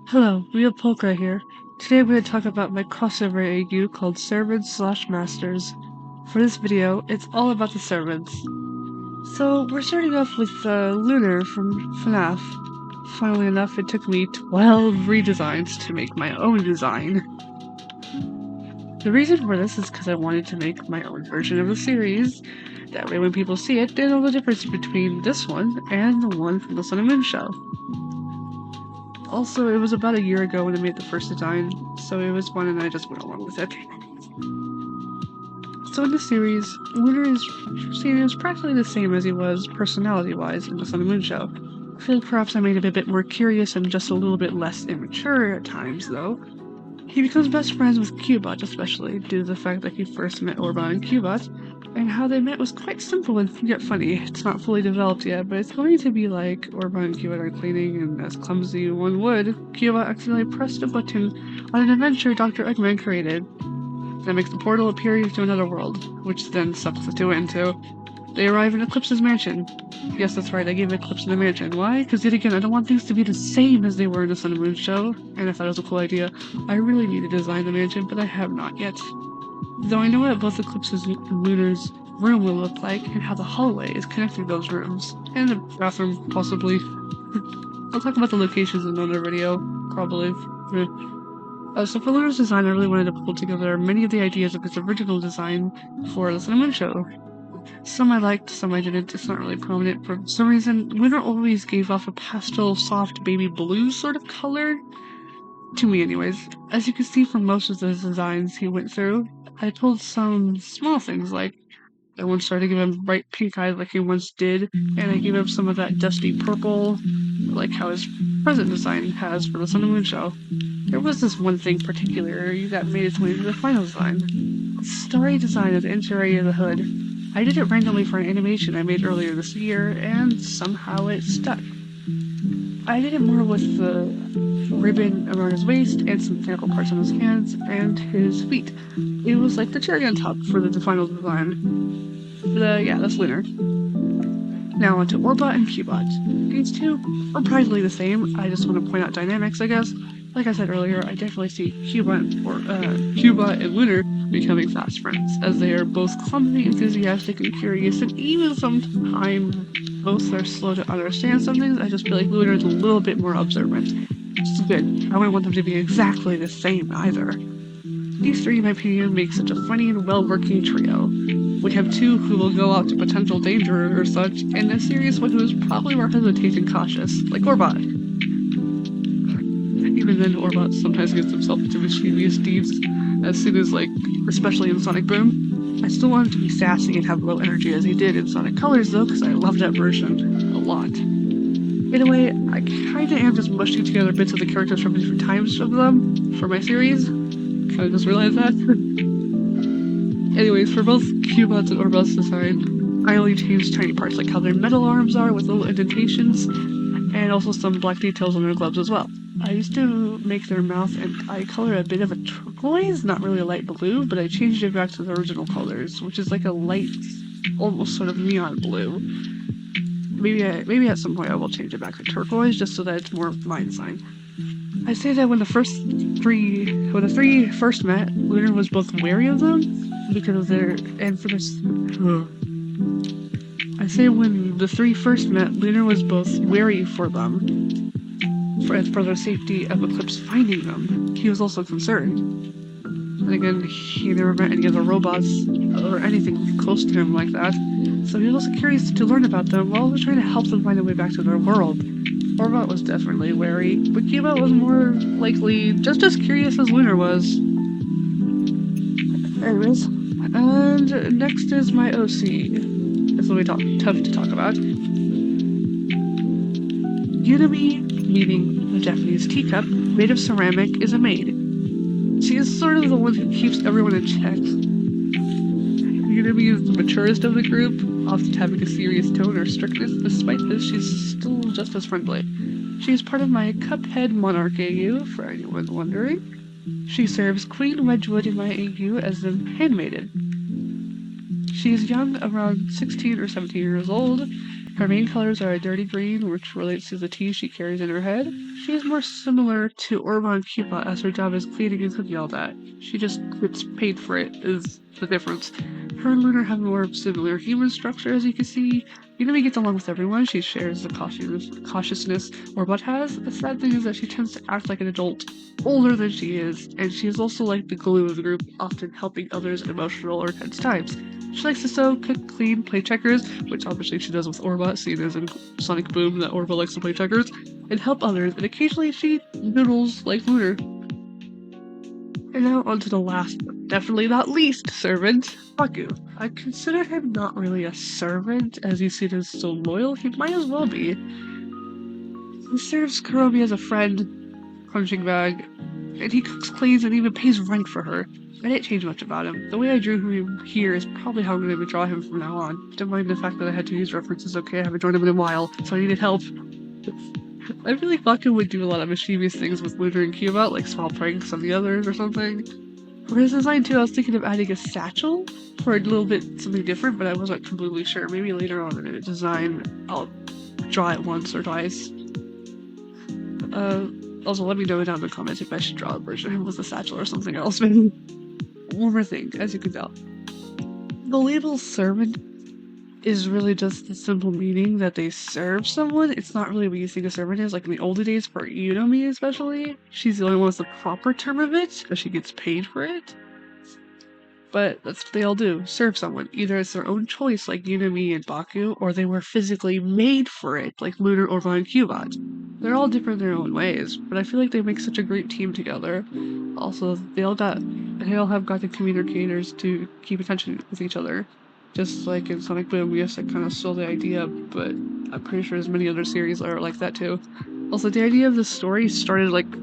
Hello, Real Polka here. Today we're going to talk about my crossover AU called Servants/Masters. For this video, it's all about the servants. So we're starting off with Lunar from FNAF. Funnily enough, it took me 12 redesigns to make my own design. The reason for this is because I wanted to make my own version of the series. That way when people see it, they know the difference between this one and the one from the Sun and Moon show. Also, it was about a year ago when I made the first design, so it was fun and I just went along with it. So in the series, Lunar is practically the same as he was personality-wise in the Sun and Moon show. I feel like perhaps I made him a bit more curious and just a little bit less immature at times, though. He becomes best friends with Cubot, especially due to the fact that he first met Orba and Cubot, and how they met was quite simple and yet funny. It's not fully developed yet, but it's going to be like Orba and Cubot are cleaning, and as clumsy one would, Cubot accidentally pressed a button on an adventure Dr. Eggman created. That makes the portal appear to another world, which then sucks the two into. They arrive in Eclipse's mansion. Yes, that's right, I gave Eclipse the mansion. Why? Because yet again, I don't want things to be the same as they were in the Sun and Moon show, and I thought it was a cool idea. I really need to design the mansion, but I have not yet. Though I know what both Eclipse's and Lunar's room will look like, and how the hallway is connecting those rooms. And the bathroom, possibly. I'll talk about the locations in another video, probably. So for Lunar's design, I really wanted to pull together many of the ideas of his original design for the Sun and Moon show. Some I liked, some I didn't. It's not really prominent. For some reason, Lunar always gave off a pastel, soft, baby blue sort of color. To me, anyways. As you can see from most of the designs he went through, I pulled some small things, like I once tried to give him bright pink eyes like he once did, and I gave him some of that dusty purple, like how his present design has for the Sun and Moon show. There was this one thing particularly that made its way into the final design. The story design of the interior area of the hood. I did it randomly for an animation I made earlier this year, and somehow it stuck. I did it more with the ribbon around his waist and some technical parts on his hands and his feet. It was like the cherry on top for the final design. But yeah, that's Lunar. Now on to Orba and Cubot. These two are practically the same. I just want to point out dynamics, I guess. Like I said earlier, I definitely see Cubot and Lunar becoming fast friends, as they are both clumsy, enthusiastic, and curious, and even sometimes both are slow to understand some things. I just feel like Lunar is a little bit more observant. It's good. I wouldn't want them to be exactly the same either. These three, in my opinion, make such a funny and well-working trio. We have two who will go out to potential danger or such, and a serious one who is probably more hesitant and cautious, like Orbot. Even then, Orbot sometimes gets himself into mischievous deeds as soon as, especially in Sonic Boom. I still want him to be sassy and have low energy as he did in Sonic Colors, though, because I love that version a lot. Anyway, I kinda am just mushing together bits of the characters from different times of them for my series. Kinda just realized that. Anyways, for both Cubot's and Orbot's design, I only changed tiny parts like how their metal arms are with little indentations, and also some black details on their gloves as well. I used to make their mouth and eye color a bit of a turquoise, not really a light blue, but I changed it back to the original colors, which is like a light, almost sort of neon blue. Maybe at some point I will change it back to turquoise, just so that it's more of my design. I say that when the three first met, Lunar was both wary of them, because of their, and for this, I say when the three first met, Lunar was both wary for them, for the safety of Eclipse finding them. He was also concerned. And again, he never met any other robots or anything close to him like that, so he was also curious to learn about them while also trying to help them find their way back to their world. Orbot was definitely wary, but Cubot was more likely just as curious as Lunar was. Anyways, and next is my OC. This will be tough to talk about. Yunami, meaning a Japanese teacup made of ceramic, is a maid. She is sort of the one who keeps everyone in check. Yunami is the maturest of the group, often having a serious tone or strictness. Despite this, she's still just as friendly. She is part of my Cuphead Monarch AU, for anyone wondering. She serves Queen Wedgwood in my AU as the handmaiden. She is young, around 16 or 17 years old, Her main colors are a dirty green, which relates to the tea she carries in her head. She is more similar to Orba and Cupa, as her job is cleaning and cooking all that. She just gets paid for it, is the difference. Her and Lunar have more similar human structure, as you can see. Yunami gets along with everyone. She shares the cautiousness Orba has. The sad thing is that she tends to act like an adult, older than she is, and she is also like the glue of the group, often helping others in emotional or tense times. She likes to sew, cook, clean, play checkers, which obviously she does with Orba, seeing as in Sonic Boom that Orba likes to play checkers, and help others, and occasionally she noodles like Lunar. And now on to the last but definitely not least servant, Haku. I consider him not really a servant, as you see him so loyal, he might as well be. He serves Kuromi as a friend, punching bag, and he cooks, cleans, and even pays rent for her. I didn't change much about him. The way I drew him here is probably how I'm going to draw him from now on. Don't mind the fact that I had to use references, okay? I haven't drawn him in a while, so I needed help. I feel like Baku would do a lot of mischievous things with Lunar and Cubot, like small pranks on the others or something. For his design too, I was thinking of adding a satchel for a little bit something different, but I wasn't completely sure. Maybe later on in the design, I'll draw it once or twice. Also, let me know down in the comments if I should draw a version of him with a satchel or something else. Maybe. One more thing, as you can tell. The label servant is really just the simple meaning that they serve someone. It's not really what you think a servant is. Like in the older days, for Unomi especially, she's the only one with the proper term of it, because she gets paid for it. But that's what they all do, serve someone. Either it's their own choice, like Unomi and Baku, or they were physically made for it, like Lunar, Orba, and Cubot. They're all different in their own ways, but I feel like they make such a great team together. Also, they all have got the communicators to keep attention with each other. Just like in Sonic Boom, yes, I kind of stole the idea, but I'm pretty sure there's many other series that are like that too. Also, the idea of the story started like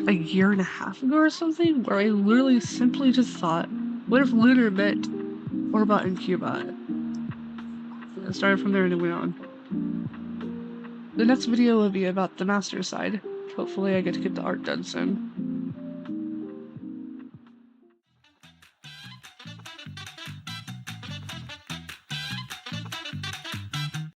a year and a half ago or something, where I literally simply just thought, what if Lunar met Orbot and Cubot? I started from there and it went on. The next video will be about the master side. Hopefully I get to get the art done soon.